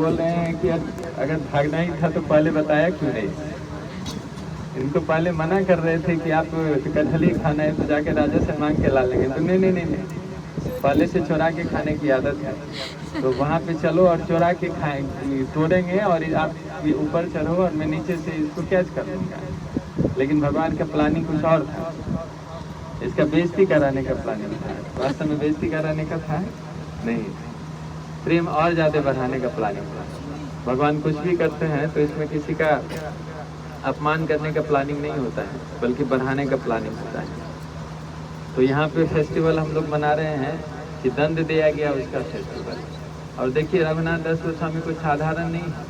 बोल रहे हैं कि अगर भागना ही था तो पहले बताया क्यों नहीं। इनको पहले मना कर रहे थे कि आप कटहल ही खाना है तो जाके राजा से मांग के ला लेंगे, तो नहीं नहीं नहीं नहीं, पहले से चुरा के खाने की आदत है। तो वहाँ पे चलो और चुरा के खाए तोड़ेंगे और आप ये ऊपर चढ़ो और मैं नीचे से इसको कैच कर लूँगा। लेकिन भगवान का प्लानिंग कुछ और था, इसका बेइज्जती कराने का प्लानिंग था। वास्तव में बेइज्जती कराने का था नहीं, प्रेम और ज़्यादा बढ़ाने का प्लानिंग था। भगवान कुछ भी करते हैं तो इसमें किसी का अपमान करने का प्लानिंग नहीं होता है, बल्कि बढ़ाने का प्लानिंग होता है। तो यहाँ पे फेस्टिवल हम लोग मना रहे हैं कि दंड दिया गया उसका फेस्टिवल। और देखिए रघुनाथ दास गोस्वामी कोई साधारण नहीं है,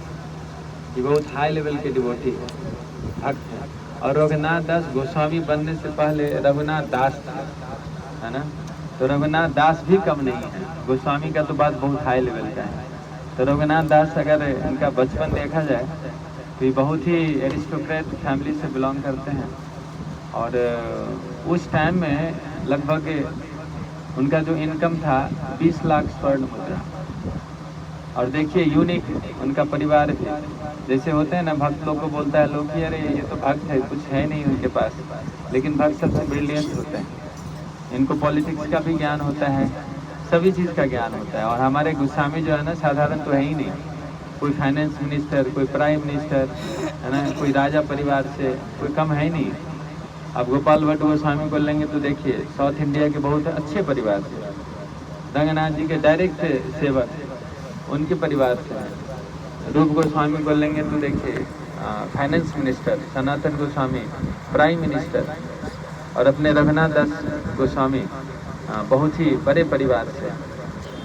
कि बहुत हाई लेवल के डिवोटी है, भक्त है। और रघुनाथ दास गोस्वामी बनने से पहले रघुनाथ दास था, है ना। तो रघुनाथ दास भी कम नहीं है, गोस्वामी का तो बात बहुत हाई लेवल का है। तो रघुनाथ दास अगर इनका बचपन देखा जाए तो ये बहुत ही एरिस्टोक्रेट फैमिली से बिलोंग करते हैं। और उस टाइम में लगभग उनका जो इनकम था 20 लाख स्वर्ण मुद्रा। और देखिए यूनिक उनका परिवार भी, जैसे होते हैं ना भक्त लोग को बोलता है लोग कि अरे ये तो भक्त है, कुछ है नहीं उनके पास, लेकिन भक्त सबसे ब्रिलियंट होते हैं। इनको पॉलिटिक्स का भी ज्ञान होता है, सभी चीज़ का ज्ञान होता है। और हमारे गोस्वामी जो है ना साधारण तो है ही नहीं, कोई फाइनेंस मिनिस्टर, कोई प्राइम मिनिस्टर, है ना, कोई राजा परिवार से कोई कम है ही नहीं। अब गोपाल भट्ट गोस्वामी को लेंगे तो देखिए साउथ इंडिया के बहुत अच्छे परिवार से, रंगनाथ जी के डायरेक्ट सेवक उनके परिवार से हैं। रूप गोस्वामी को लेंगे तो देखिए finance minister, Sanatan Goswami prime minister, और अपने रघुनाथ दास गोस्वामी बहुत ही बड़े परिवार से।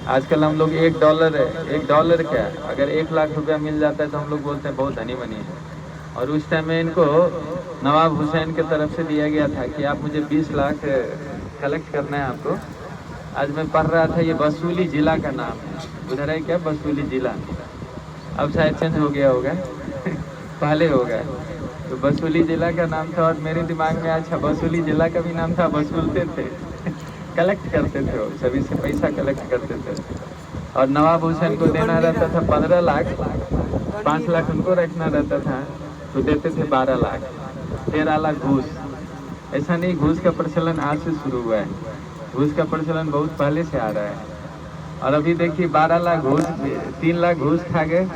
आजकल हम लोग एक डॉलर क्या, अगर 1 लाख रुपया मिल जाता है तो हम लोग बोलते हैं बहुत धनी बनी है। और उस टाइम में इनको नवाब हुसैन के तरफ से दिया गया था कि आप मुझे 20 लाख कलेक्ट करना है आपको। आज मैं पढ़ रहा था, ये बसूली जिला का नाम है, उधर है क्या बसूली जिला, अब शायद चेंज हो गया होगा पहले होगा। तो बसूली जिला का नाम था और मेरे दिमाग में अच्छा बसूली जिला का भी नाम था, वसूलते थे कलेक्ट करते थे, वो सभी से पैसा कलेक्ट करते थे। और नवाब हुसैन को देना रहता था 15 लाख, 5 लाख उनको रखना रहता था, तो देते थे 12 लाख, 13 लाख घूस। ऐसा नहीं, घूस का प्रचलन आज से शुरू हुआ है, घूस का प्रचलन बहुत पहले से आ रहा है। और अभी देखिए 12 लाख घूस, 3 लाख घूस खा गए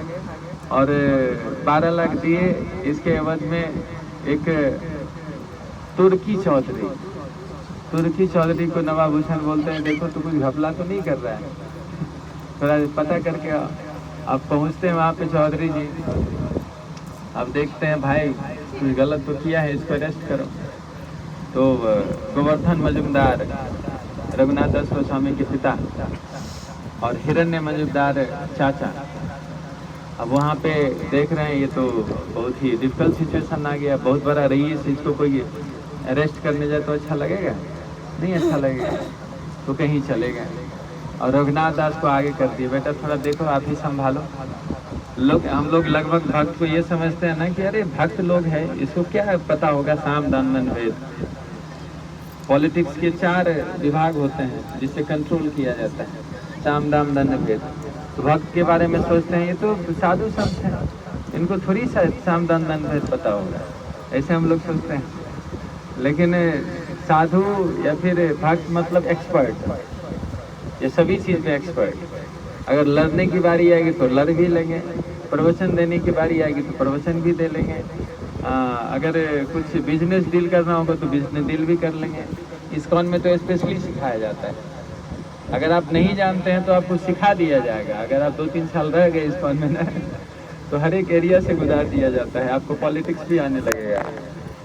और 12 लाख दिए। इसके एवज में एक तुर्की चौधरी को नवाब हुसैन बोलते हैं देखो तो कुछ घपला तो नहीं कर रहा है, थोड़ा पता करके अब पहुंचते हैं वहाँ पे चौधरी जी। अब देखते हैं भाई कुछ गलत तो किया है, इसको अरेस्ट करो। तो गोवर्धन मजुमदार रघुनाथ दास गोस्वामी के पिता और हिरण्य मजुमदार चाचा, अब वहाँ पे देख रहे हैं ये तो बहुत ही डिफिकल्ट सिचुएशन आ गया, बहुत बड़ा रईस, इसको कोई अरेस्ट करने जाए तो अच्छा लगेगा नहीं, अच्छा लगेगा तो कहीं चले गए और रघुनाथ दास को आगे कर दिए, बेटा थोड़ा देखो आप ही संभालो। हम लोग लगभग भक्त को ये समझते हैं ना कि अरे भक्त लोग हैं, इसको क्या पता होगा साम दान दंड भेद। पॉलिटिक्स के 4 विभाग होते हैं जिससे कंट्रोल किया जाता है, साम दाम दंड भेद। तो भक्त के बारे में सोचते हैं ये तो साधु संत हैं, इनको थोड़ी साम दाम दंड भेद पता होगा, ऐसे हम लोग सोचते हैं। लेकिन साधु या फिर भक्त मतलब एक्सपर्ट, ये सभी चीज़ में एक्सपर्ट। अगर लड़ने की बारी आएगी तो लड़ भी लेंगे, प्रवचन देने की बारी आएगी तो प्रवचन भी दे लेंगे, अगर कुछ बिजनेस डील करना होगा तो बिजनेस डील भी कर लेंगे। इस्कॉन में तो स्पेशली सिखाया जाता है, अगर आप नहीं जानते हैं तो आपको सिखा दिया जाएगा। अगर आप 2-3 साल रह गए इस्कॉन में ना तो हर एक एरिया से गुजार दिया जाता है, आपको पॉलिटिक्स भी आने लगेगा,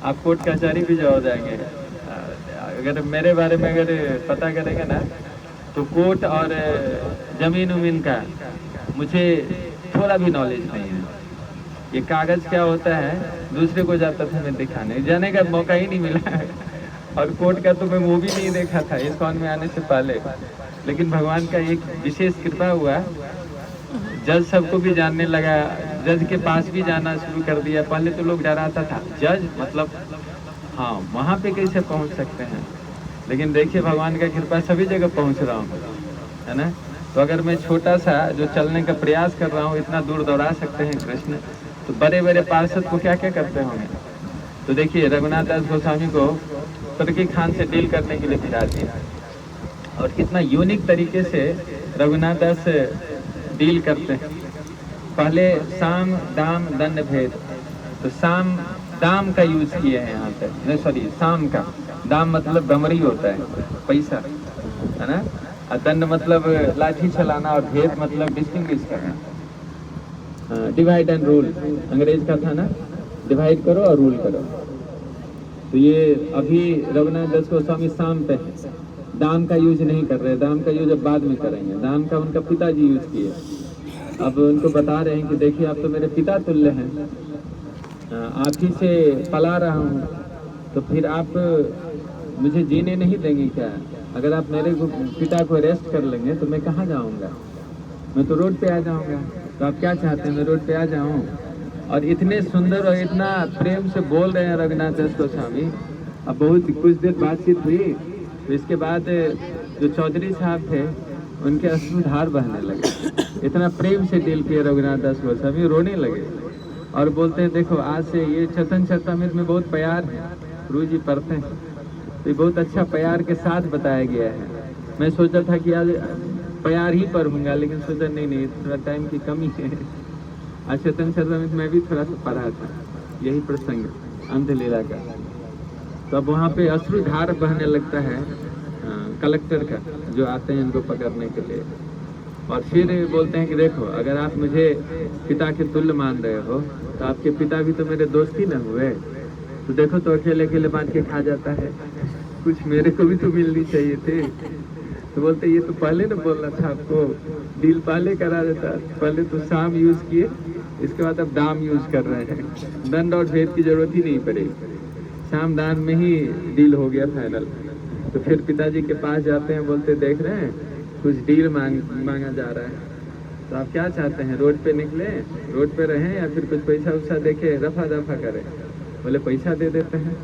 आप कोर्ट कचहरी भी हो जाएंगे। अगर मेरे बारे में अगर पता करेंगे ना तो कोर्ट और ज़मीन उमीन का मुझे थोड़ा भी नॉलेज नहीं है। ये कागज़ क्या होता है दूसरे को जाता था मैं दिखाने, जाने का मौका ही नहीं मिला और कोर्ट का तो मैं मूवी नहीं देखा था इस्कॉन में आने से पहले। लेकिन भगवान का एक विशेष कृपा हुआ, जज सबको भी जानने लगा, जज के पास भी जाना शुरू कर दिया। पहले तो लोग डराता था, जज मतलब हाँ वहाँ पे कैसे पहुँच सकते हैं, लेकिन देखिए भगवान का कृपा सभी जगह पहुँच रहा हूँ, है ना। तो अगर मैं छोटा सा जो चलने का प्रयास कर रहा हूँ इतना दूर दौड़ा सकते हैं कृष्ण, तो बड़े बड़े पार्षद को क्या क्या करते होंगे। तो देखिए रघुनाथ दास गोस्वामी को तुर्की खान से डील करने के लिए भिड़ा दिया, और कितना यूनिक तरीके से रघुनाथ दास डील करते हैं। पहले साम दाम दंड भेद, तो साम दाम का यूज किए हैं यहाँ पे, नहीं सॉरी साम का, दाम मतलब डमरी होता है पैसा, है ना, और दंड मतलब लाठी चलाना, और भेद मतलब डिस्टिंग्विश करना। डिवाइड एंड रूल अंग्रेज का था ना, डिवाइड करो और रूल करो। तो ये अभी रघुनाथ दास गोस्वामी साम पे है, दाम का यूज नहीं कर रहे, दाम का यूज अब बाद में करेंगे। दाम का उनका पिताजी यूज किए, अब उनको बता रहे हैं कि देखिए आप तो मेरे पिता तुल्य हैं, आप ही से पला रहा हूँ, तो फिर आप मुझे जीने नहीं देंगे क्या? अगर आप मेरे पिता को अरेस्ट कर लेंगे तो मैं कहाँ जाऊँगा, मैं तो रोड पे आ जाऊँगा। तो आप क्या चाहते हैं मैं रोड पे आ जाऊँ? और इतने सुंदर और इतना प्रेम से बोल रहे हैं रघुनाथ दास गोस्वामी। अब बहुत कुछ देर बातचीत हुई, तो इसके बाद जो चौधरी साहब थे उनके अश्रुधार बहने लगे, इतना प्रेम से डील किए रघुनाथ दास गोस्वामी, रोने लगे और बोलते हैं देखो आज से ये चेतन चरितामृत में बहुत प्यार है, गुरु जी पढ़ते हैं तो ये बहुत अच्छा प्यार के साथ बताया गया है। मैं सोचा था कि आज प्यार ही पढ़ूंगा, लेकिन सोचा नहीं थोड़ा टाइम की कमी है। आज चेतन चरितामृत में भी थोड़ा सा पढ़ा था यही प्रसंग अंधलीला का, तो अब वहाँ पे अश्रुधार बहने लगता है कलेक्टर का, जो आते हैं इनको पकड़ने के लिए। और फिर बोलते हैं कि देखो अगर आप मुझे पिता के तुल्य मान रहे हो तो आपके पिता भी तो मेरे दोस्त ही न हुए, तो देखो तो अकेले अकेले बांट के खा जाता है, कुछ मेरे को भी तो मिलनी चाहिए थे। तो बोलते ये तो पहले ना बोलना था आपको, डील पहले करा देता, पहले तो साम यूज किए, इसके बाद अब दाम यूज कर रहे हैं, दंड और भेद की जरूरत ही नहीं पड़ेगी, साम दान में ही डील हो गया फाइनल। तो फिर पिताजी के पास जाते हैं, बोलते देख रहे हैं कुछ डील मांगा जा रहा है, तो आप क्या चाहते हैं रोड पे निकले, रोड पे रहें या फिर कुछ पैसा वैसा देके रफा दफा करें? बोले पैसा दे देते हैं,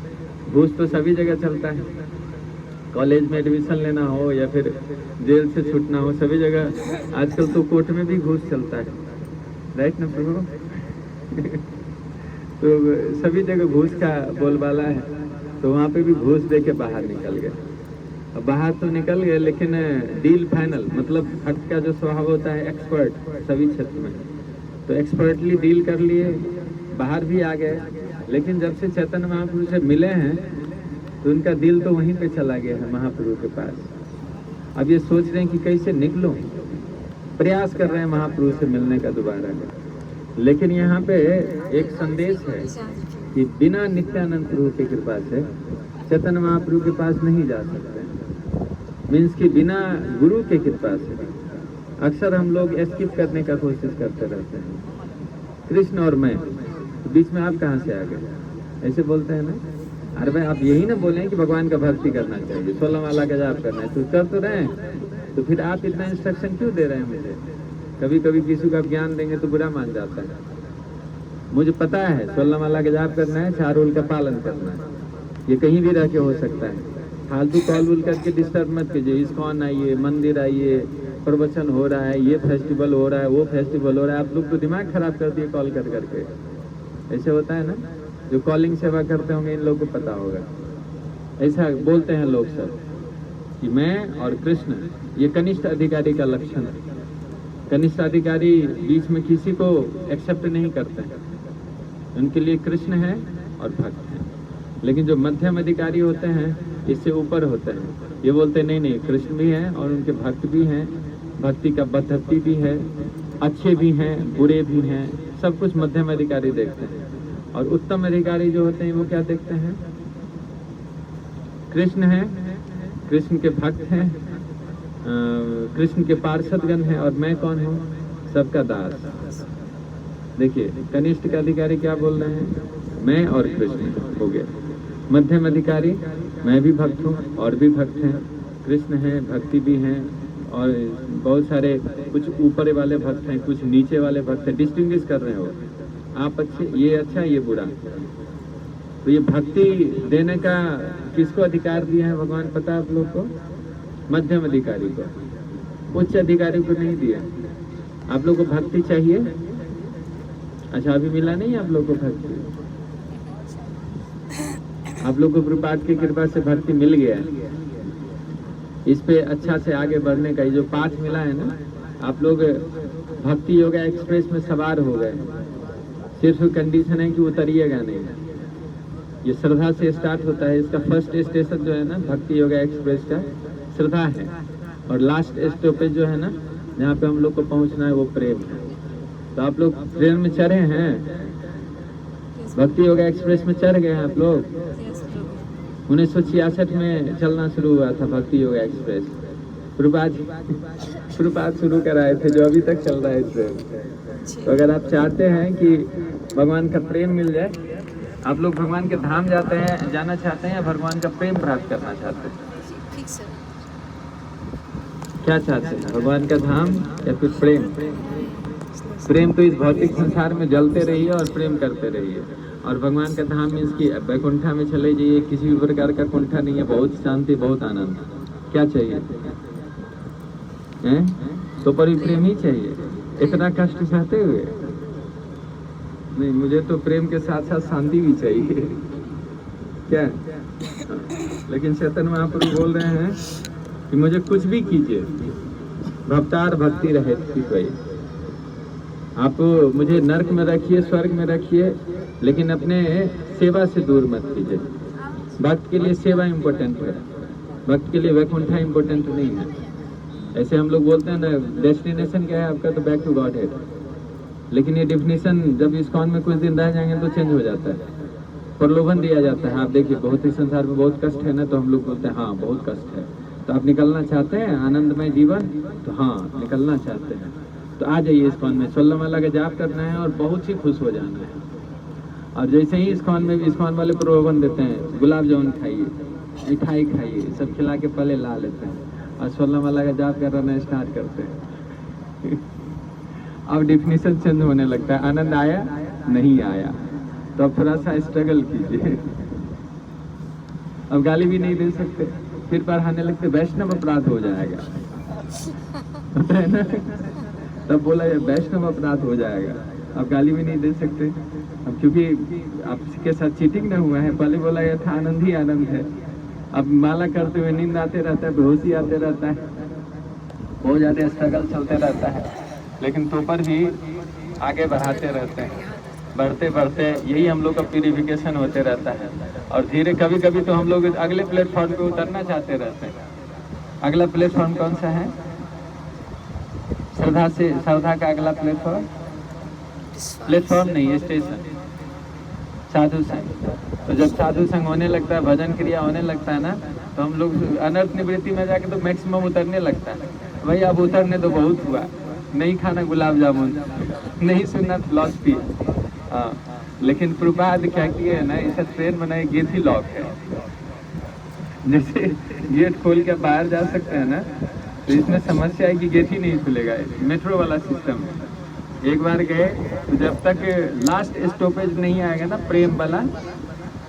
घूस तो सभी जगह चलता है, कॉलेज में एडमिशन लेना हो या फिर जेल से छूटना हो, सभी जगह आजकल तो कोर्ट में भी घूस चलता है, राइट ना प्रभु? तो सभी जगह घूस का बोलबाला है, तो वहाँ पे भी घूस दे के बाहर निकल गए। अब बाहर तो निकल गए लेकिन डील फाइनल, मतलब भक्त का जो स्वभाव होता है एक्सपर्ट सभी क्षेत्र में, तो एक्सपर्टली डील कर लिए, बाहर भी आ गए। लेकिन जब से चैतन्य महाप्रभु से मिले हैं तो उनका दिल तो वहीं पे चला गया है महाप्रभु के पास। अब ये सोच रहे हैं कि कैसे निकलूं, प्रयास कर रहे हैं महाप्रभु से मिलने का दोबारा। लेकिन यहाँ पे एक संदेश है कि बिना नित्यानंद प्रभु की कृपा से चैतन्य महाप्रभु के पास नहीं जा सकते, मीन्स कि बिना गुरु के कृपा से अक्सर हम लोग एस्केप करने का कोशिश करते रहते हैं। कृष्ण और मैं, तो बीच में आप कहाँ से आ गए, ऐसे बोलते हैं ना। अरे भाई आप यही ना बोलें कि भगवान का भक्ति करना चाहिए, 16 माला का जाप करना है, तो कर तो रहे हैं, तो फिर आप इतना इंस्ट्रक्शन क्यों दे रहे हैं मुझे? कभी कभी किसी को आप ज्ञान देंगे तो बुरा मान जाता है। मुझे पता है 16 माला का जाप करना है, 4 रूल का पालन करना है, ये कहीं भी रह के हो सकता है। फालतू कॉल वूल करके डिस्टर्ब मत कीजिए, इस्कॉन आइए, मंदिर आइए, प्रवचन हो रहा है, ये फेस्टिवल हो रहा है, वो फेस्टिवल हो रहा है, आप लोग तो दिमाग खराब कर दिए कॉल कर करके। ऐसे होता है ना, जो कॉलिंग सेवा करते होंगे इन लोगों को पता होगा। ऐसा बोलते हैं लोग सब कि मैं और कृष्ण ये कनिष्ठ अधिकारी का लक्षण है। कनिष्ठ अधिकारी बीच में किसी को एक्सेप्ट नहीं करते हैं, उनके लिए कृष्ण है और भक्त है। लेकिन जो मध्यम अधिकारी होते हैं इससे ऊपर होते हैं, ये बोलते नहीं कृष्ण भी हैं और उनके भक्त भी हैं, भक्ति का पद्धति भी है, अच्छे भी हैं बुरे भी हैं, सब कुछ मध्यम अधिकारी देखते हैं। और उत्तम अधिकारी जो होते हैं वो क्या देखते हैं? कृष्ण है, कृष्ण के भक्त हैं, कृष्ण के पार्षदगण हैं, और मैं कौन हूँ? सबका दास। देखिए कनिष्ठ का अधिकारी क्या बोल रहे हैं? मैं और कृष्ण हो गए। मध्यम अधिकारी मैं भी भक्त हूँ और भी भक्त हैं, कृष्ण हैं, भक्ति भी हैं, और बहुत सारे कुछ ऊपर वाले भक्त हैं, कुछ नीचे वाले भक्त हैं, डिस्टिंग्विश कर रहे हो आप, अच्छे ये अच्छा ये बुरा। तो ये भक्ति देने का किसको अधिकार दिया है भगवान, पता है आप लोग को? मध्यम अधिकारी को। उच्च अधिकारी को नहीं दिया। आप लोग को भक्ति चाहिए? अच्छा, अभी मिला नहीं आप लोग को भक्ति? आप लोग को प्रभुपाद की कृपा से भक्ति मिल गया है। इस पे अच्छा से आगे बढ़ने का ये जो पाठ मिला है ना, आप लोग भक्ति योगा एक्सप्रेस में सवार हो गए। सिर्फ कंडीशन है कि उतरिएगा नहीं। ये श्रद्धा से स्टार्ट होता है। इसका फर्स्ट स्टेशन जो है ना भक्ति योगा एक्सप्रेस का, श्रद्धा है। और लास्ट स्टॉपेज जो है ना, जहाँ पे हम लोग को पहुँचना है, वो प्रेम है। तो आप लोग ट्रेन में चढ़े हैं, भक्ति योगा एक्सप्रेस में चढ़ गए हैं आप लोग। 1966 में चलना शुरू हुआ था भक्ति योगा एक्सप्रेस। प्रभुपाद शुरू कराए थे, जो अभी तक चल रहा है ट्रेन। तो अगर आप चाहते हैं कि भगवान का प्रेम मिल जाए, आप लोग भगवान के धाम जाना चाहते हैं या भगवान का प्रेम प्राप्त करना चाहते हैं? क्या चाहते हैं, भगवान का धाम या फिर प्रेम? प्रेम तो इस भौतिक संसार में जलते रहिए और प्रेम करते रहिए। और भगवान का धाम मीन्स की वैकुंठा में चले जाइए, किसी भी प्रकार का कुंठा नहीं है, बहुत शांति, बहुत आनंद। क्या चाहिए हैं? तो पर प्रेम ही चाहिए। इतना कष्ट सहते हुए नहीं, मुझे तो प्रेम के साथ साथ शांति भी चाहिए। क्या? लेकिन चैतन्य महाप्रभु बोल रहे हैं कि मुझे कुछ भी कीजिए, भक्तार भक्ति रहे कोई। आप मुझे नरक में रखिए, स्वर्ग में रखिए, लेकिन अपने सेवा से दूर मत कीजिए। भक्त के लिए सेवा इम्पोर्टेंट है, भक्त के लिए वैकुंठा इम्पोर्टेंट नहीं है। ऐसे हम लोग बोलते हैं ना, डेस्टिनेशन क्या है आपका, तो बैक टू गॉड हेड। लेकिन ये डिफिनीशन जब इस्कॉन में कुछ दिन रह जाएंगे तो चेंज हो जाता है, प्रलोभन दिया जाता है। आप देखिए, बहुत ही संसार में बहुत कष्ट है ना, तो हम लोग बोलते हैं हाँ बहुत कष्ट है, तो आप निकलना चाहते हैं आनंदमय जीवन, तो हाँ निकलना चाहते हैं तो आ जाइए इस्कॉन में। 16 माला का जाप करना है और बहुत ही खुश हो जाना है। और जैसे ही इस्कॉन में भी इस्कॉन वाले प्रलोभन देते हैं, गुलाब जामुन खाइए, मिठाई खाइए, सब खिला के पहले ला लेते हैं और 16 माला का जाप करना स्टार्ट करते हैं। अब डिफिनीशन चेंज होने लगता है, आनंद आया नहीं आया, तो अब थोड़ा सा स्ट्रगल कीजिए। अब गाली भी नहीं दे सकते, फिर पढ़ाने लगते वैष्णव अपराध हो जाएगा, पता है ना, तब बोला ये वैष्णव अपराध हो जाएगा। अब गाली भी नहीं दे सकते, अब क्योंकि आपके साथ चीटिंग ना हुआ है। पहले बोला गया था आनंद ही आनंद है, अब माला करते हुए नींद आते रहता है, बेहोशी आते रहता है, बहुत ज़्यादा स्ट्रगल चलते रहता है। लेकिन तो पर भी आगे बढ़ाते रहते हैं, बढ़ते बढ़ते यही हम लोग का प्यूरिफिकेशन होते रहता है। और धीरे कभी कभी तो हम लोग अगले प्लेटफॉर्म पे उतरना चाहते रहते हैं। अगला प्लेटफॉर्म कौन सा है? श्रद्धा का अगला प्लेटफॉर्म नहीं, स्टेशन साधु संग। तो जब साधु संग होने लगता है, भजन क्रिया होने लगता है ना, तो हम लोग अनर्थ निवृत्ति में जाके तो मैक्सिमम उतरने लगता है। भाई अब उतरने तो बहुत हुआ, नहीं खाना गुलाब जामुन, नहीं सुनना फिलॉसफी। हाँ, लेकिन प्रभुपाद क्या किए है ना, इसे ट्रेन बनाए, गेट ही लॉक है। जैसे गेट खोल के बाहर जा सकते हैं ना, तो इसमें समस्या है कि गेट ही नहीं खुलेगा। मेट्रो वाला सिस्टम है। एक बार गए तो जब तक लास्ट स्टॉपेज नहीं आएगा ना प्रेम वाला,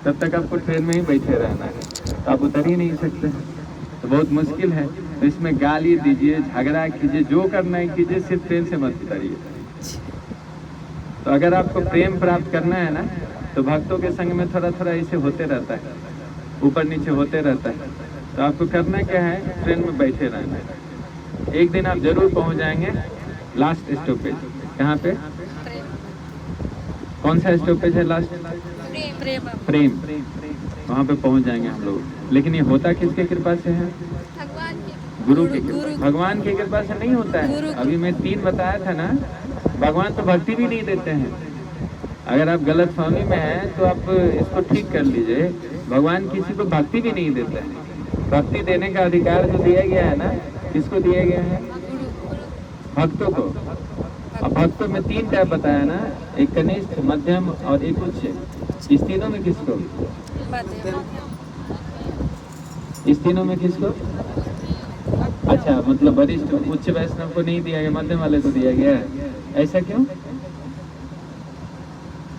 तब तक आपको ट्रेन में ही बैठे रहना है, तो आप उतर ही नहीं सकते, तो बहुत मुश्किल है। तो इसमें गाली दीजिए, झगड़ा कीजिए, जो करना है कीजिए, सिर्फ ट्रेन से मत उतरिए। तो अगर आपको प्रेम प्राप्त करना है ना, तो भक्तों के संग में थोड़ा थोड़ा ऐसे होते रहता है, ऊपर नीचे होते रहता है। तो आपको करना क्या है, ट्रेन में बैठे रहना है। एक दिन आप जरूर पहुंच जाएंगे लास्ट स्टॉपेज। कहाँ पे? कौन सा स्टॉपेज है लास्ट? प्रेम। वहाँ पे पहुंच जाएंगे हम लोग। लेकिन ये होता किसके कृपा से है? गुरु की कृपा। भगवान की कृपा से नहीं होता है। अभी मैं 3 बताया था ना, भगवान तो भक्ति भी नहीं देते हैं। अगर आप गलत फहमी में हैं तो आप इसको ठीक कर लीजिए। भगवान किसी को भक्ति भी नहीं देते हैं। भक्ति देने का अधिकार जो दिया गया है ना, किसको दिया गया है? भक्तों को। अब भक्तों में 3 टाइप बताया ना, एक कनिष्ठ, मध्यम और एक उच्च। इस तीनों में किसको? इस तीनों में किसको? अच्छा, मतलब वरिष्ठ उच्च वैष्णव को नहीं दिया गया, मध्यम वाले को दिया गया। ऐसा क्यों?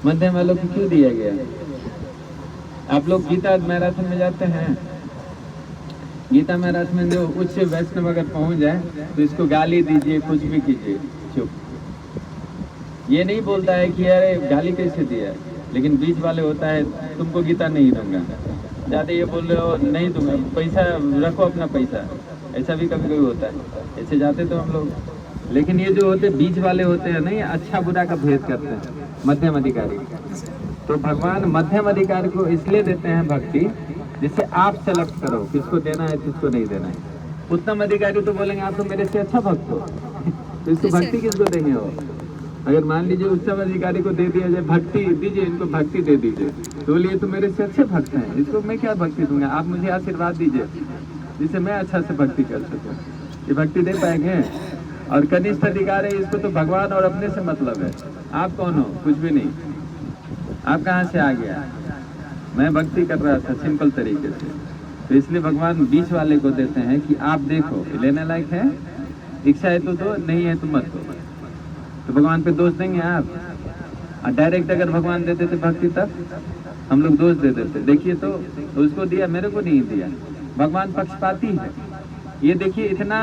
मध्यम वालों को क्यों दिया गया? आप लोग गीता मैराथन में जाते हैं, गीता महाराज में जो उच्च वैष्णव अगर पहुंच जाए तो इसको गाली दीजिए, कुछ भी कीजिए, चुप। ये नहीं बोलता है कि अरे गाली कैसे दिया, लेकिन बीच वाले होता है तुमको गीता नहीं दूंगा, ज़्यादा ये बोल रहे हो नहीं दूंगा, पैसा रखो अपना पैसा, ऐसा भी कभी कभी होता है, ऐसे जाते तो हम लोग। लेकिन ये जो होते बीच वाले होते हैं नहीं, अच्छा बुरा का भेद करते हैं, मध्यम अधिकारी। तो भगवान मध्यम अधिकारी को इसलिए देते हैं भक्ति जिससे आप सेलेक्ट करो किसको देना है किसको नहीं देना है। उत्तम अधिकारी तो बोलेंगे आप तो मेरे से अच्छा भक्त हो, तो इसको भक्ति किसको देंगे हो। अगर मान लीजिए उत्तम अधिकारी को दे दिया जाए भक्ति दीजिए, इनको भक्ति दे दीजिए, तो बोलिए तो मेरे से अच्छे भक्त हैं, इसको मैं क्या भक्ति दूंगा, आप मुझे आशीर्वाद दीजिए जिससे मैं अच्छा से भक्ति कर सकूं। ये भक्ति दे पाएंगे। और कनिष्ठ अधिकार है, इसको तो भगवान और अपने से मतलब है। आप कौन हो, कुछ भी नहीं, आप कहाँ से आ गया, मैं भक्ति कर रहा था सिंपल तरीके से। तो इसलिए भगवान बीच वाले को देते हैं कि आप देखो लेने लायक है, इच्छा है तो दो, नहीं है तो मत दो। तो भगवान पे दोष देंगे आप? और डायरेक्ट अगर भगवान देते थे भक्ति तब हम लोग दोष दे देते, देखिए तो उसको दिया मेरे को नहीं दिया। भगवान पक्षपाती है। ये देखिए इतना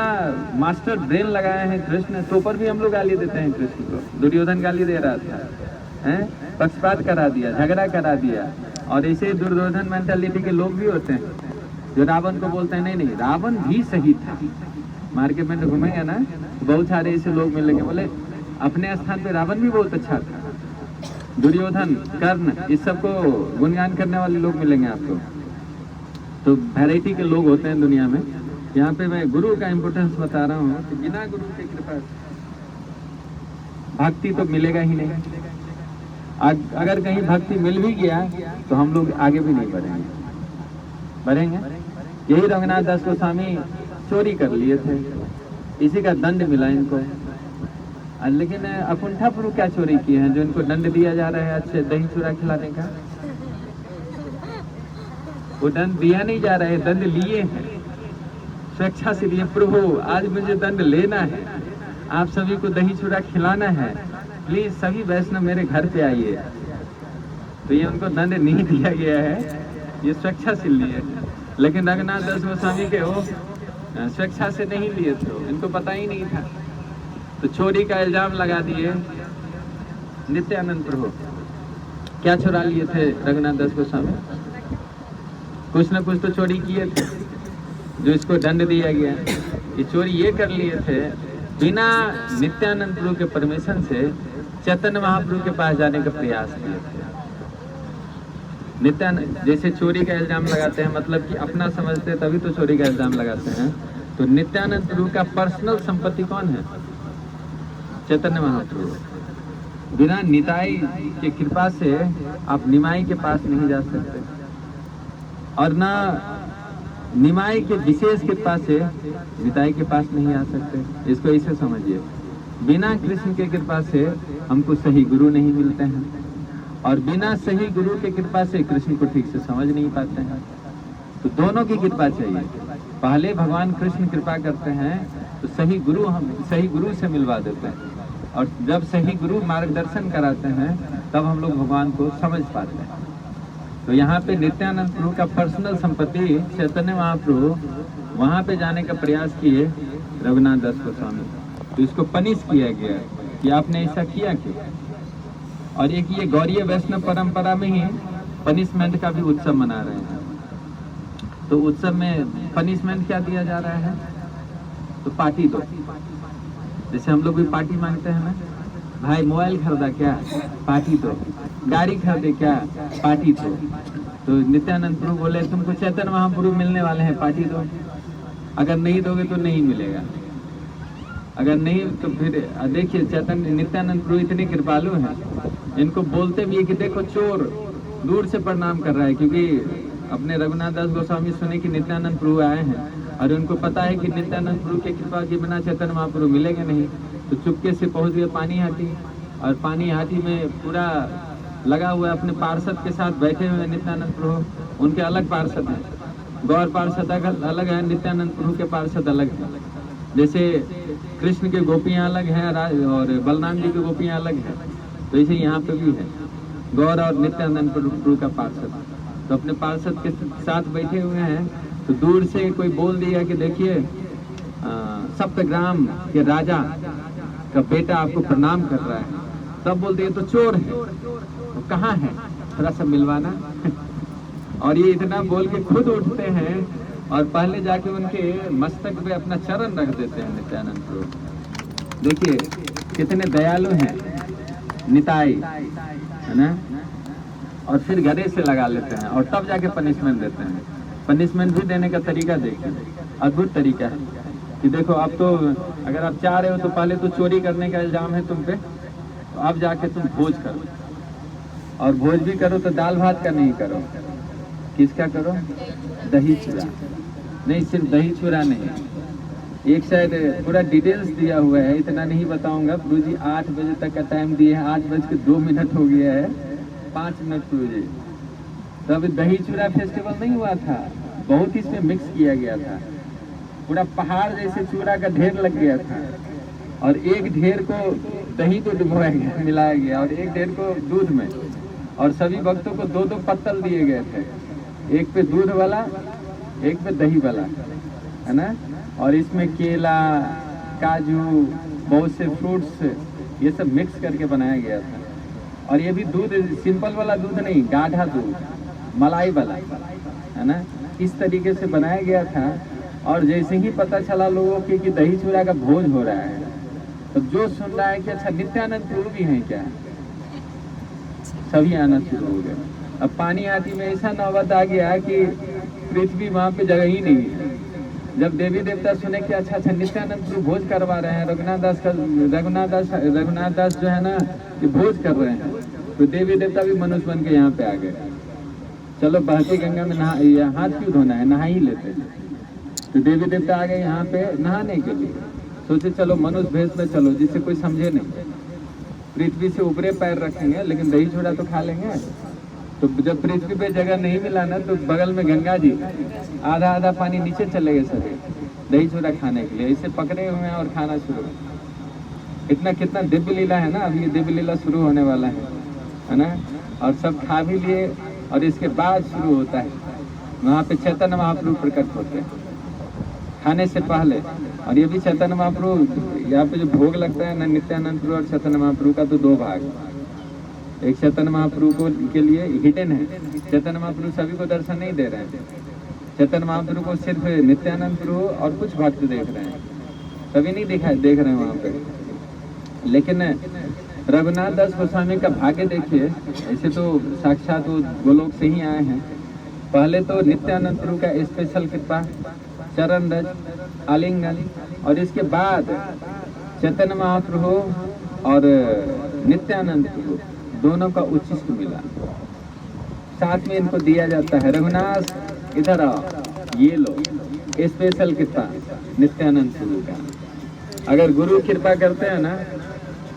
मास्टर ब्रेन लगाए हैं कृष्ण, तो पर भी हम लोग गाली देते हैं कृष्ण को। दुर्योधन गाली दे रहा था, हैं, पक्षपात करा दिया, झगड़ा करा दिया। और ऐसे दुर्योधन मेंटालिटी के लोग भी होते हैं जो रावण को बोलते हैं नहीं नहीं रावण भी सही था। मार्केट में घूमेंगे ना तो बहुत सारे ऐसे लोग मिलेंगे, बोले अपने स्थान पे रावण भी बहुत अच्छा था, दुर्योधन, कर्ण, इस सबको गुणगान करने वाले लोग मिलेंगे आपको। तो वैरायटी के लोग होते हैं दुनिया में। यहाँ पे मैं गुरु का इम्पोर्टेंस बता रहा हूँ कि बिना गुरु के कृपा भक्ति तो मिलेगा ही नहीं। अगर कहीं भक्ति मिल भी गया तो हम लोग आगे भी नहीं बढ़ेंगे। यही रघुनाथ दास गोस्वामी चोरी कर लिए थे, इसी का दंड मिला इनको। लेकिन अकुंठा पुरु क्या चोरी किए हैं जो इनको दंड दिया जा रहा है अच्छे दही चूरा खिलाने का? वो दंड दिया नहीं जा रहा है, दंड लिए हैं, स्वेच्छा से लिए। प्रभु आज मुझे दंड लेना है, आप सभी को दही चूरा खिलाना है, प्लीज सभी वैष्णव मेरे घर पे आइए। तो ये उनको दंड नहीं दिया गया है, ये स्वेच्छा से लिए। लेकिन रघुनाथ दास गोस्वामी के वो स्वेच्छा से नहीं लिए थे, इनको पता ही नहीं था। तो चोरी का इल्जाम लगा दिए नित्यानंद प्रभु। क्या चुरा लिए थे रघुनाथ दास गोस्वामी? कुछ न कुछ तो चोरी किए थे जो इसको दंड दिया गया। ये चोरी ये कर लिए थे बिना नित्यानंद प्रभु के परमिशन से चैतन्य महाप्रभु के पास जाने का प्रयास किए थे। नित्यानंद जैसे चोरी का इल्जाम लगाते हैं, मतलब कि अपना समझते तभी तो चोरी का इल्जाम लगाते हैं। तो नित्यानंद प्रभु का पर्सनल संपत्ति कौन है? चैतन्य महाप्रभु। बिना निताई की कृपा से आप निमाई के पास नहीं जा सकते, और ना निमाई के विशेष कृपा से निताई के पास नहीं आ सकते। इसको ऐसे समझिए, बिना कृष्ण के कृपा से हमको सही गुरु नहीं मिलते हैं, और बिना सही गुरु के कृपा से कृष्ण को ठीक से समझ नहीं पाते हैं। तो दोनों की कृपा चाहिए। पहले भगवान कृष्ण कृपा करते हैं तो सही गुरु से मिलवा देते हैं, और जब सही गुरु मार्गदर्शन कराते हैं तब हम लोग भगवान को समझ पाते हैं। तो यहाँ पे नित्यानंद प्रभु का पर्सनल संपत्ति चैतन्य महाप्रभु वहाँ पे जाने का प्रयास किए रघुनाथ दास गोस्वामी। तो इसको पनिश किया गया कि आपने ऐसा किया क्यों। और एक ये गौरीय वैष्णव परंपरा में ही पनिशमेंट का भी उत्सव मना रहे हैं। तो उत्सव में पनिशमेंट क्या दिया जा रहा है? तो पार्टी दो। जैसे हम लोग भी पार्टी मांगते हैं ना, भाई मोबाइल खरीदा क्या? पार्टी दो। गाड़ी खरीदे क्या? पार्टी दो। तो नित्यानंद प्रभु बोले तुमको चैतन्य महाप्रभु मिलने वाले हैं, पार्टी दो। अगर नहीं दोगे तो नहीं मिलेगा, अगर नहीं तो फिर देखिए चैतन्य नित्यानंद प्रभु इतने कृपालु हैं, इनको बोलते भी है कि देखो चोर दूर से प्रणाम कर रहा है, क्योंकि अपने रघुनाथ दास गोस्वामी सुने कि नित्यानंद प्रभु आए हैं और उनको पता है कि नित्यानंद प्रभु के कृपा के बिना चैतन्य महाप्रभु मिलेंगे नहीं। तो चुपके से पहुंच गए पानी हाटी, और पानी हाटी में पूरा लगा हुआ है, अपने पार्षद के साथ बैठे हुए नित्यानंद प्रभु। उनके अलग पार्षद हैं, गौर पार्षद अलग है, नित्यानंद प्रभु के पार्षद अलग हैं। जैसे कृष्ण के गोपियाँ अलग हैं और बलराम जी के गोपियाँ अलग हैं, तो ऐसे यहाँ पे भी है गौर और नित्यानंद प्रभु का पार्षद। तो अपने पार्षद के साथ बैठे हुए हैं तो दूर से कोई बोल दिया कि देखिए सप्तग्राम के राजा का बेटा आपको प्रणाम कर रहा है, तब बोलते हैं तो चोर है, तो कहाँ है, थोड़ा सा मिलवाना। और ये इतना बोल के खुद उठते हैं और पहले जाके उनके मस्तक पे अपना चरण रख देते हैं नित्यानंद प्रभु। देखिए कितने दयालु हैं निताई, है ना। और फिर गले से लगा लेते हैं और तब जाके पनिशमेंट देते हैं। पनिशमेंट भी देने का तरीका देखिए, अद्भुत तरीका है कि देखो अब तो अगर आप चाह रहे हो तो पहले तो चोरी करने का इल्जाम है तुम पे, तो अब जाके तुम भोज करो, और भोज भी करो तो दाल भात का नहीं करो, किसका करो, दही चूड़ा। नहीं, सिर्फ दही चूड़ा नहीं, एक शायद पूरा डिटेल्स दिया हुआ है, इतना नहीं बताऊंगा। गुरु जी 8 बजे तक का टाइम दिए हैं, 8:02 हो गया है, 5 मिनट गुरु जी। तो अभी दही चूड़ा फेस्टिवल नहीं हुआ था, बहुत इसमें मिक्स किया गया था, पूरा पहाड़ जैसे चूड़ा का ढेर लग गया था, और एक ढेर को दही तो डुबोया गया, मिलाया गया, और एक ढेर को दूध में, और सभी भक्तों को 2-2 पत्तल दिए गए थे, एक पे दूध वाला, एक पे दही वाला, है ना। और इसमें केला, काजू, बहुत से फ्रूट्स, ये सब मिक्स करके बनाया गया था। और ये भी दूध सिंपल वाला दूध नहीं, गाढ़ा दूध, मलाई वाला, है ना, इस तरीके से बनाया गया था। और जैसे ही पता चला लोगों के कि दही चूड़ा का भोज हो रहा है, तो जो सुन रहा है कि अच्छा नित्यानंद प्रभु भी हैं क्या, सभी आना शुरू हो गए। अब पानी आती में ऐसा नौबत आ गया कि पृथ्वी वहाँ पे जगह ही नहीं है। जब देवी देवता सुने कि अच्छा नित्यानंद प्रभु भोज करवा रहे हैं, रघुनाथ दास जो है ना ये भोज कर रहे हैं, तो देवी देवता भी मनुष्य बन के यहाँ पे आ गए। चलो बहती गंगा में हाथ क्यों धोना है, नहा ही लेते हैं। तो देवी देवता आ गए यहाँ पे नहाने के लिए, सोचे चलो मनुष्य भेष में चलो, जिससे कोई समझे नहीं, पृथ्वी से ऊपरे पैर रखेंगे लेकिन दही चूड़ा तो खा लेंगे। तो जब पृथ्वी पे जगह नहीं मिला ना, तो बगल में गंगा जी, आधा पानी नीचे चले गए सभी दही चूड़ा खाने के लिए, इसे पकड़े हुए हैं और खाना शुरू। इतना कितना दिव्य लीला है ना, अभी ये दिव्य लीला शुरू होने वाला है ना। और सब खा भी लिए, और इसके बाद शुरू होता है, वहाँ पे चैतन्य महाप्रभु प्रकट होते हैं खाने से पहले। और ये भी चैतन्य महाप्रभु, यहाँ पे जो भोग लगता है ना नित्यानंद प्रभु और चैतन्य महाप्रभु का, तो 2 भाग, एक चैतन्य महाप्रभु को के लिए हिडन है, चैतन्य महाप्रभु सभी को दर्शन नहीं दे रहे हैं, चैतन्य महाप्रभु को सिर्फ नित्यानंद प्रभु और कुछ भक्त देख रहे हैं, सभी नहीं देख रहे हैं वहाँ पे। लेकिन रघुनाथ दास गोस्वामी का भाग्य देखिए, ऐसे तो साक्षात वो गोलोक से ही आए हैं। पहले तो नित्यानंद प्रभु का स्पेशल कृपा, चरण रज, आलिंगन, और इसके बाद चैतन्य महाप्रभु और नित्यानंद प्रभु दोनों का उच्छिष्ट मिला, साथ में इनको दिया जाता है, रघुनाथ इधर आओ, ये लो स्पेशल कृपा नित्यानंद प्रभु का। अगर गुरु कृपा करते हैं ना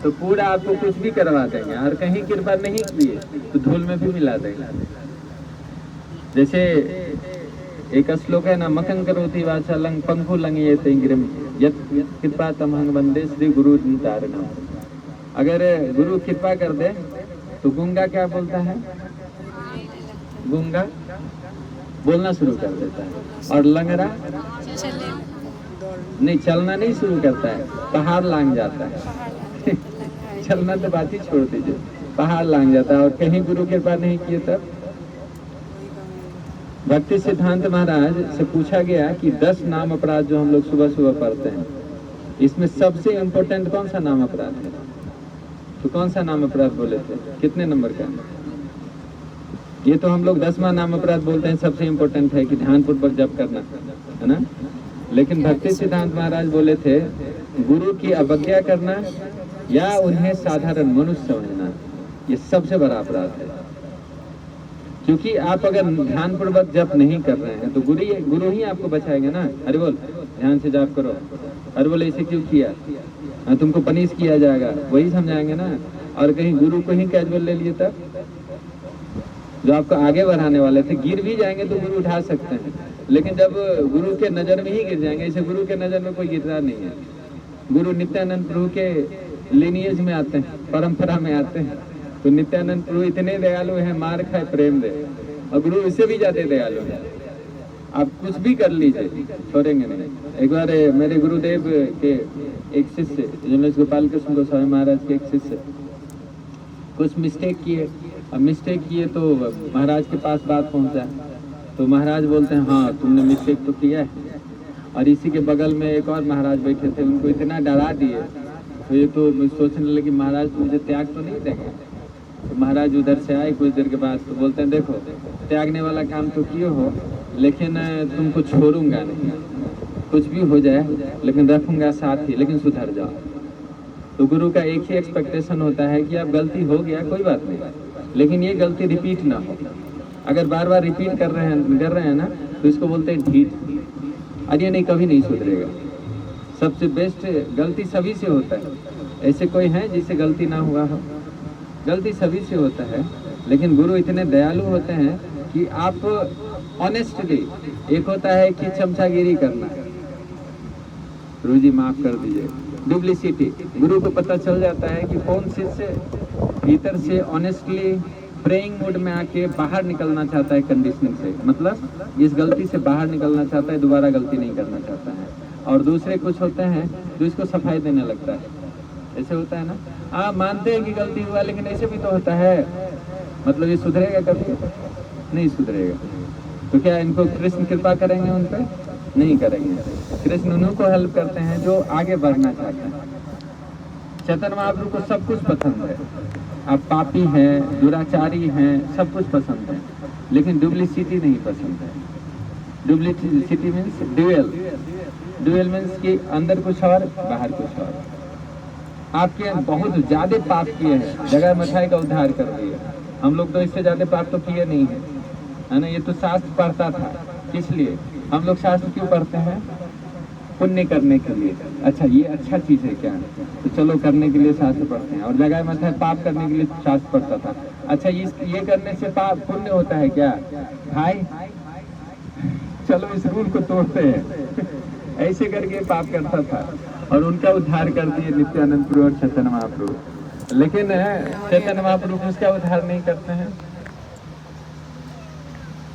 तो पूरा आपको कुछ भी करवा देंगे, और कहीं कृपा नहीं किए तो धूल में भी मिला देंगे। जैसे एक श्लोक है ना, मकं करोति वाचालं पंखु लंघयते गिरिम यत् कृपा तमहं वंदे श्री गुरु तारणम। अगर गुरु कृपा कर दे तो गूंगा क्या बोलता है, गूंगा बोलना शुरू कर देता है, और लंगड़ा नहीं, चलना नहीं शुरू करता है, पहाड़ लांग जाता है। चलना तो बात ही छोड़ दीजिए, पहाड़ लांग जाता है। और कहीं गुरु कृपा नहीं किए तब भक्ति सिद्धांत महाराज से पूछा गया कि 10 नाम अपराध जो हम लोग सुबह सुबह पढ़ते हैं, इसमें सबसे इम्पोर्टेंट कौन सा नाम अपराध है? तो कौन सा नाम अपराध बोले थे, कितने नंबर का? ये तो हम लोग 10वां नाम अपराध बोलते हैं, सबसे इम्पोर्टेंट है कि ध्यान पूर्वक जप करना, है ना। लेकिन भक्ति सिद्धांत महाराज बोले थे गुरु की अवज्ञा करना या उन्हें साधारण मनुष्य समझना, ये सबसे बड़ा अपराध है। क्योंकि आप अगर ध्यान पूर्वक जप नहीं कर रहे हैं तो गुरु ही आपको बचाएंगे ना। अरे बोल ध्यान से जप करो, अरे बोले ऐसे क्यों किया, तुमको पनिश किया जाएगा, वही समझाएंगे ना। और कहीं गुरु को ही कैजुअल ले लिए तब, जो आपको आगे बढ़ाने वाले थे, गिर भी जाएंगे तो गुरु उठा सकते हैं, लेकिन जब गुरु के नजर में ही गिर जाएंगे, ऐसे गुरु के नजर में कोई गिरता नहीं है। गुरु नित्यानंद प्रभु के लिनियज में आते हैं, परंपरा में आते हैं, तो नित्यानंद प्रभु इतने दयालु हैं, मार खाए प्रेम दे, और गुरु इससे भी ज्यादा दयालु है। आप कुछ भी कर लीजिए, छोड़ेंगे नहीं। एक बार मेरे गुरुदेव के एक शिष्य जन्मेश गोपाल कृष्ण गोस्वामी महाराज के एक शिष्य कुछ मिस्टेक किए। अब मिस्टेक किए तो महाराज के पास बात पहुंचा, तो महाराज बोलते हैं हाँ तुमने मिस्टेक तो किया है। और इसी के बगल में एक और महाराज बैठे थे, उनको इतना डरा दिए तो ये तो सोचने लगे महाराज मुझे त्याग तो नहीं देंगे। तो महाराज उधर से आए कुछ देर के बाद, तो बोलते हैं देखो त्यागने वाला काम तो किए हो, लेकिन तुमको छोड़ूंगा नहीं, कुछ भी हो जाए लेकिन रखूंगा साथ ही, लेकिन सुधर जाओ। तो गुरु का एक ही एक्सपेक्टेशन होता है कि अब गलती हो गया कोई बात नहीं, लेकिन ये गलती रिपीट ना हो। अगर बार बार रिपीट कर रहे हैं ना तो इसको बोलते हैं ढीठ, और ये नहीं कभी नहीं सुधरेगा। सबसे बेस्ट गलती सभी से होता है, ऐसे कोई है जिससे गलती ना हुआ हो? गलती सभी से होता है, लेकिन गुरु इतने दयालु होते हैं कि आप ऑनेस्टली, एक होता है कि चमचागिरी करना, गुरु जी माफ कर दीजिए, डुप्लिसिटी। गुरु को पता चल जाता है कि कौन शिष्य भीतर से ऑनेस्टली प्रेइंग मोड में आके बाहर निकलना चाहता है कंडीशनिंग से, मतलब इस गलती से बाहर निकलना चाहता है, दोबारा गलती नहीं करना चाहता है। और दूसरे कुछ होते हैं जो इसको सफाई देने लगता है, ऐसे होता है ना, आप मानते हैं कि गलती हुआ लेकिन ऐसे भी तो होता है, मतलब ये सुधरेगा कभी नहीं सुधरेगा। तो क्या इनको कृष्ण कृपा करेंगे उन पर? नहीं करेंगे। कृष्ण उन्हीं को हेल्प करते हैं जो आगे बढ़ना चाहते हैं। चैतन्य महाप्रभु को सब कुछ पसंद है, आप पापी हैं, दुराचारी हैं, सब कुछ पसंद है, लेकिन डुप्लिसिटी नहीं पसंद है। Duplicity means dual, dual means कि अंदर कुछ और बाहर कुछ और। आपके बहुत ज्यादा पाप किए हैं, जगह मथाई का उद्धार कर दिए। हम लोग तो इससे ज्यादा पाप तो किए नहीं है ना। ये तो शास्त्र पढ़ता था, किस लिए हम लोग शास्त्र क्यों पढ़ते हैं? पुण्य करने के लिए। अच्छा ये अच्छा चीज है क्या? तो चलो करने के लिए शास्त्र पढ़ते हैं। और जगह मथाई पाप करने के लिए शास्त्र पढ़ता था। अच्छा ये करने से पाप पुण्य होता है क्या भाई? चलो इस रूल को तोड़ते हैं। ऐसे करके पाप करता था और उनका उद्धार कर दिए नित्यानंद प्रभु और चैतन्य महाप्रभु। लेकिन चैतन्य महाप्रभु उसका उद्धार नहीं करते हैं,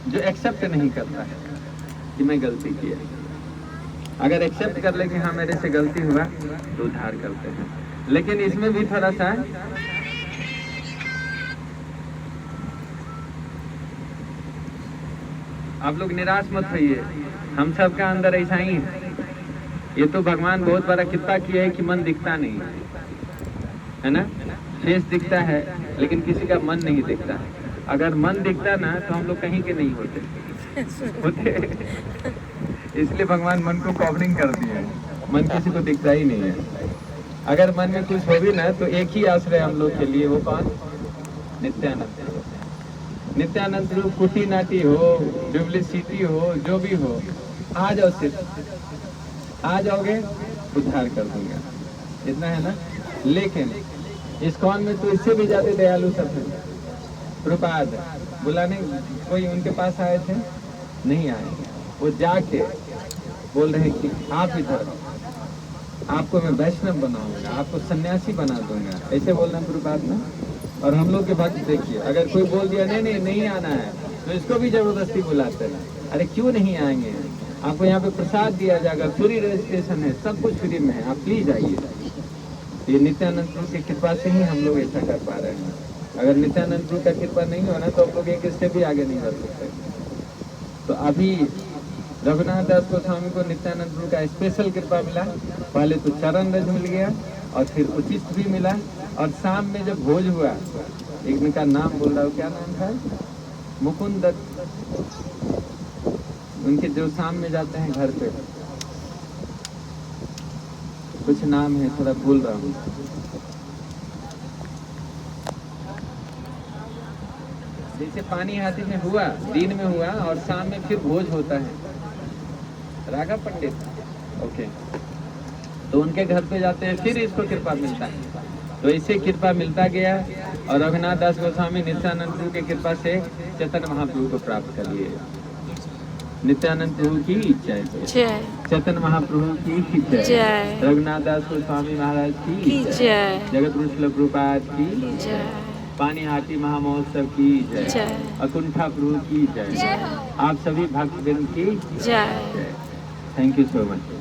जो एक्सेप्ट नहीं करता है कि मैं गलती की है। अगर एक्सेप्ट कर ले कि हाँ मेरे से गलती हुआ तो उद्धार करते हैं। लेकिन इसमें भी थोड़ा सा आप लोग निराश मत होइए, हम सब का अंदर ऐसा ही है। ये तो भगवान बहुत बड़ा कृपा किया है कि मन दिखता नहीं है ना, फेस दिखता है लेकिन किसी का मन नहीं दिखता। अगर मन दिखता ना तो हम लोग कहीं के नहीं होते। इसलिए भगवान मन को कवरिंग कर दिया है, मन किसी को दिखता ही नहीं है। अगर मन में कुछ हो भी ना तो एक ही आश्रय हम लोग के लिए, वो कौन? नित्यानंद। नित्यानंद रूप कुटी नाटी हो, डुप्लिसिटी हो, जो भी हो, आ जाओ, सिर्फ आ जाओगे उद्धार कर दूंगा, इतना है ना। लेकिन इस्कॉन में तो इससे भी ज्यादा दयालु सब है। प्रभुपाद बुलाने कोई उनके पास आए थे, नहीं आए, वो जाके बोल रहे कि आप इधर, आपको मैं वैष्णव बनाऊंगा, आपको सन्यासी बना दूंगा, ऐसे बोलना प्रभुपाद ने। और हम लोग के भक्त देखिए, अगर कोई बोल दिया नहीं आना है तो इसको भी जबरदस्ती बुलाते हैं। अरे क्यों नहीं आएंगे? आपको यहाँ पे प्रसाद दिया जाएगा, फ्री रजिस्ट्रेशन है, सब कुछ फ्री में है, आप प्लीज आइए। ये नित्यानंद प्रभु की कृपा से ही हम लोग ऐसा कर पा रहे हैं। अगर नित्यानंद प्रभु का कृपा नहीं होना तो हम लोग एक स्टेप भी आगे नहीं बढ़ सकते। तो अभी रघुनाथ दास गोस्वामी को नित्यानंद प्रभु का स्पेशल कृपा मिला। पहले तो चरण रज मिल गया और फिर उचित भी मिला। और शाम में जब भोज हुआ, एक का नाम बोल रहा हूँ, क्या नाम था? मुकुंद दत्त। उनके जो शाम में जाते हैं घर पे, कुछ नाम है, थोड़ा भूल रहा हूँ। जैसे पानी हाथी में हुआ, दिन में हुआ और शाम में फिर भोज होता है। राघव पंडित, ओके, तो उनके घर पे जाते हैं, फिर इसको कृपा मिलता है। तो इसे कृपा मिलता गया और रघुनाथ दास गोस्वामी नित्यानंद प्रभु की कृपा से चैतन्य महाप्रभु को प्राप्त कर लिए। नित्यानंद प्रभु की जय, चैतन्य महाप्रभु की जय, रघुनाथ दास गोस्वामी महाराज की जय, जगत गुरु श्रील प्रभुपाद की जय। पानी हाटी महामहोत्सव की जय, अकुंठा प्रभु की जय, आप सभी भक्तवृंद की जय। Thank you so much.